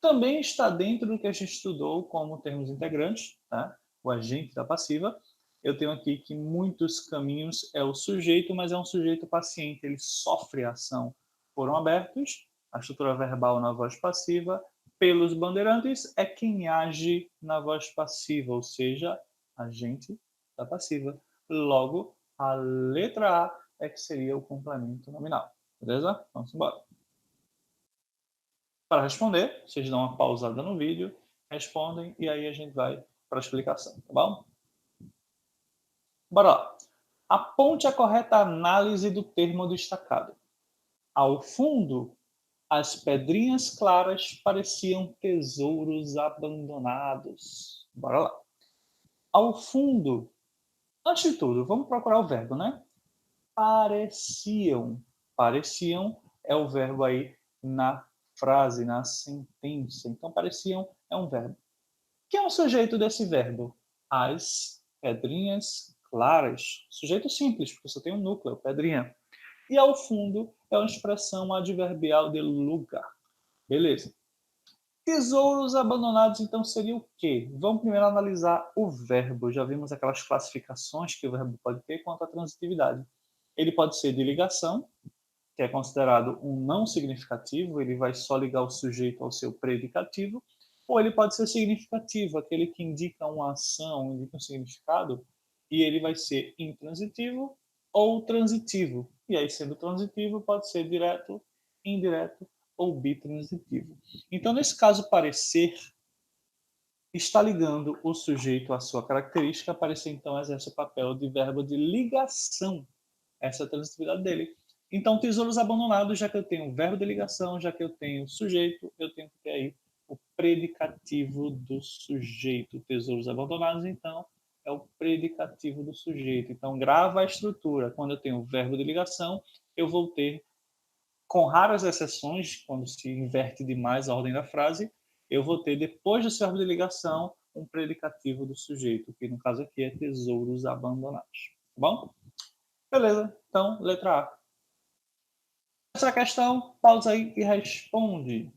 Também está dentro do que a gente estudou como termos integrantes, tá? O agente da passiva. Eu tenho aqui que muitos caminhos é o sujeito, mas é um sujeito paciente, ele sofre a ação. Foram abertos, a estrutura verbal na voz passiva, pelos bandeirantes é quem age na voz passiva, ou seja, agente da passiva. Logo, a letra A é que seria o complemento nominal. Beleza? Vamos embora. Para responder, vocês dão uma pausada no vídeo, respondem e aí a gente vai para a explicação, tá bom? Bora lá. Aponte a correta análise do termo destacado. Ao fundo, as pedrinhas claras pareciam tesouros abandonados. Bora lá. Ao fundo, antes de tudo, vamos procurar o verbo, né? Pareciam. Pareciam é o verbo aí na frase, na sentença. Então, pareciam é um verbo. Quem é o sujeito desse verbo? As pedrinhas claras. Sujeito simples, porque só tem um núcleo, pedrinha. E ao fundo é uma expressão adverbial de lugar. Beleza. Tesouros abandonados, então, seria o quê? Vamos primeiro analisar o verbo. Já vimos aquelas classificações que o verbo pode ter quanto à transitividade. Ele pode ser de ligação, que é considerado um não significativo, ele vai só ligar o sujeito ao seu predicativo, ou ele pode ser significativo, aquele que indica uma ação, indica um significado, e ele vai ser intransitivo ou transitivo. E aí, sendo transitivo, pode ser direto, indireto ou bitransitivo. Então, nesse caso, parecer está ligando o sujeito à sua característica, parecer então exerce o papel de verbo de ligação, essa é a transitividade dele. Então, tesouros abandonados, já que eu tenho o verbo de ligação, já que eu tenho o sujeito, eu tenho que ter aí o predicativo do sujeito. Tesouros abandonados, então, é o predicativo do sujeito. Então, grava a estrutura. Quando eu tenho o verbo de ligação, eu vou ter, com raras exceções, quando se inverte demais a ordem da frase, eu vou ter, depois desse verbo de ligação, um predicativo do sujeito, que no caso aqui é tesouros abandonados. Tá bom? Beleza, então, letra A. Essa questão, pausa aí e responde.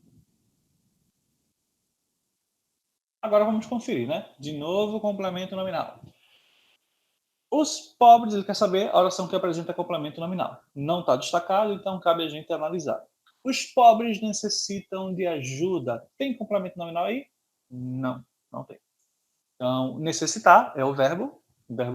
Agora vamos conferir, né? De novo, complemento nominal. Os pobres, ele quer saber a oração que apresenta complemento nominal. Não está destacado, então cabe a gente analisar. Os pobres necessitam de ajuda. Tem complemento nominal aí? Não, não tem. Então, necessitar é o verbo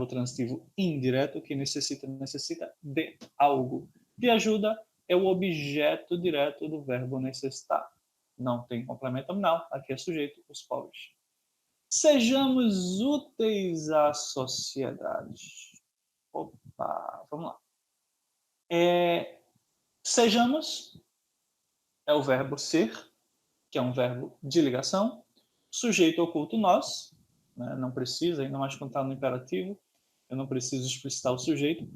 transitivo indireto, que necessita de algo. De ajuda é o objeto direto do verbo necessitar. Não tem complemento nominal, aqui é sujeito, os pobres. Sejamos úteis à sociedade. Opa, vamos lá. Sejamos é o verbo ser, que é um verbo de ligação. Sujeito oculto nós, né? Não precisa, ainda mais quando está no imperativo, eu não preciso explicitar o sujeito.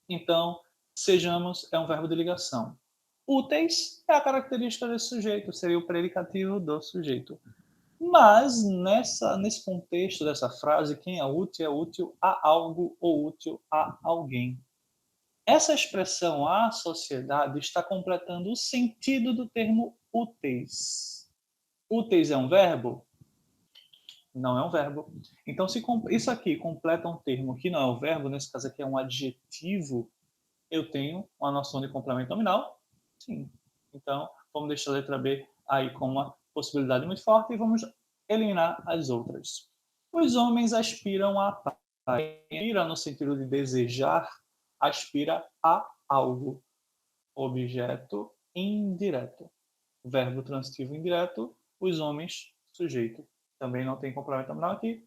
Então, sejamos é um verbo de ligação. Úteis é a característica desse sujeito, seria o predicativo do sujeito. Mas nesse contexto dessa frase, quem é útil a algo ou útil a alguém. Essa expressão à sociedade está completando o sentido do termo úteis. Úteis é um verbo? Não é um verbo. Então, se isso aqui completa um termo que não é um verbo, nesse caso aqui é um adjetivo, eu tenho uma noção de complemento nominal? Sim. Então, vamos deixar a letra B aí com uma possibilidade muito forte e vamos eliminar as outras. Os homens aspiram a paz. Aspira no sentido de desejar, aspira a algo. Objeto indireto. Verbo transitivo indireto, os homens, sujeito. Também não tem complemento nominal aqui.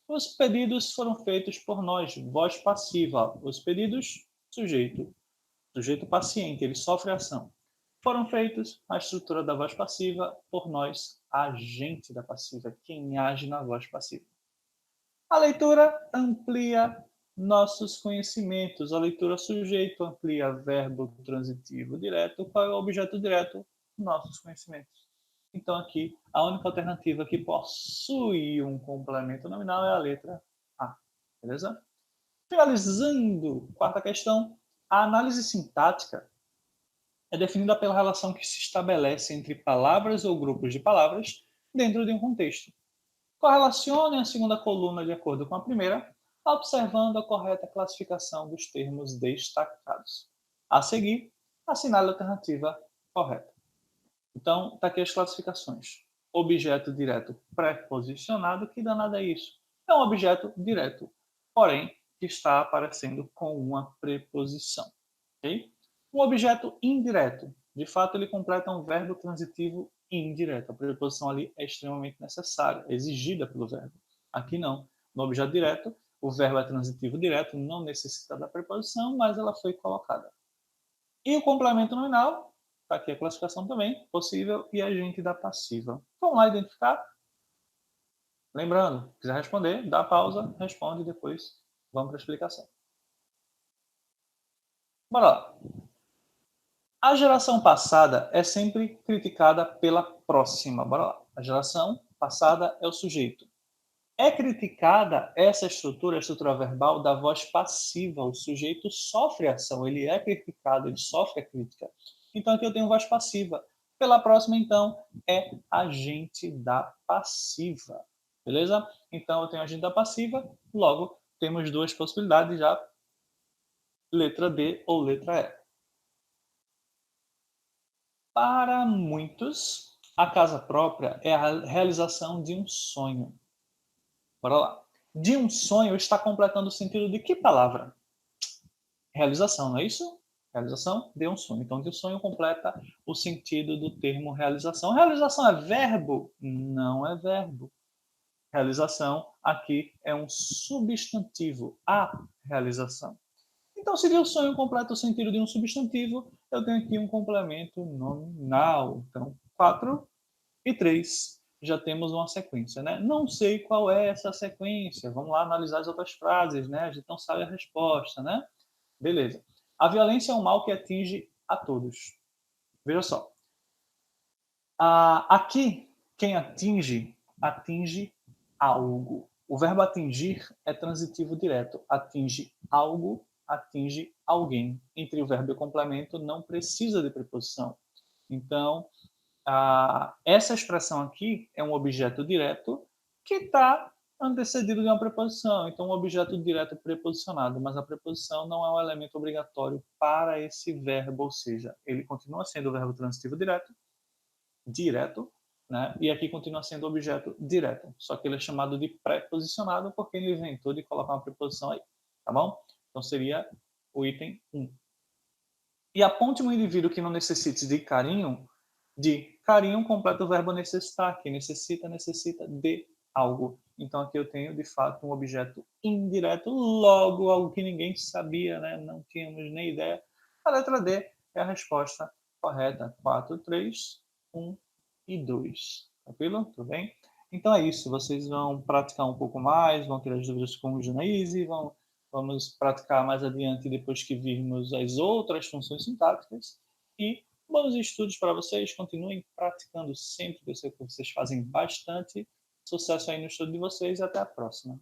Os pedidos foram feitos por nós, voz passiva. Os pedidos, sujeito. Sujeito paciente, ele sofre ação. Foram feitos a estrutura da voz passiva por nós, agente da passiva, quem age na voz passiva. A leitura amplia nossos conhecimentos. A leitura sujeito amplia verbo transitivo direto. Qual é o objeto direto? Nossos conhecimentos. Então, aqui, a única alternativa que possui um complemento nominal é a letra A. Beleza? Finalizando, quarta questão. A análise sintática é definida pela relação que se estabelece entre palavras ou grupos de palavras dentro de um contexto. Correlacione a segunda coluna de acordo com a primeira, observando a correta classificação dos termos destacados. A seguir, assinale a alternativa correta. Então, está aqui as classificações. Objeto direto preposicionado, que danado é isso? É um objeto direto, porém, que está aparecendo com uma preposição. Okay? Um objeto indireto, de fato, ele completa um verbo transitivo indireto. A preposição ali é extremamente necessária, é exigida pelo verbo. Aqui não. No objeto direto, o verbo é transitivo direto, não necessita da preposição, mas ela foi colocada. E o complemento nominal, está aqui a classificação também, possível e agente da passiva. Vamos lá identificar? Lembrando, quiser responder, dá pausa, responde e depois vamos para a explicação. Bora lá. A geração passada é sempre criticada pela próxima. Bora lá. A geração passada é o sujeito. É criticada essa estrutura, a estrutura verbal da voz passiva. O sujeito sofre a ação, ele é criticado, ele sofre a crítica. Então aqui eu tenho voz passiva. Pela próxima, então, é agente da passiva. Beleza? Então eu tenho agente da passiva, logo temos duas possibilidades já, letra D ou letra E. Para muitos, a casa própria é a realização de um sonho. Bora lá. De um sonho está completando o sentido de que palavra? Realização, não é isso? Realização de um sonho. Então, de um sonho completa o sentido do termo realização. Realização é verbo? Não é verbo. Realização aqui é um substantivo. A realização. Então, se de um sonho completa o sentido de um substantivo, eu tenho aqui um complemento nominal. Então, 4 e 3. Já temos uma sequência, né? Não sei qual é essa sequência. Vamos lá analisar as outras frases, né? A gente não sabe a resposta, né? Beleza. A violência é um mal que atinge a todos. Veja só. Aqui, quem atinge algo. O verbo atingir é transitivo direto. Atinge algo, atinge alguém. Entre o verbo e o complemento não precisa de preposição. Então, essa expressão aqui é um objeto direto que está antecedido de uma preposição. Então, um objeto direto preposicionado, mas a preposição não é um elemento obrigatório para esse verbo, ou seja, ele continua sendo o verbo transitivo direto, né? E aqui continua sendo objeto direto, só que ele é chamado de preposicionado porque ele inventou de colocar uma preposição aí, tá bom? Então seria o item 1. E aponte um indivíduo que não necessite de carinho, completa o verbo necessitar, que necessita de algo. Então aqui eu tenho, de fato, um objeto indireto, logo algo que ninguém sabia, né? Não tínhamos nem ideia. A letra D é a resposta correta. 4, 3, 1 e 2. Tranquilo? Tudo bem? Então é isso. Vocês vão praticar um pouco mais, vão ter as dúvidas com o Junaíse, vamos praticar mais adiante depois que virmos as outras funções sintáticas. E bons estudos para vocês. Continuem praticando sempre, que eu sei que vocês fazem bastante. Sucesso aí no estudo de vocês e até a próxima.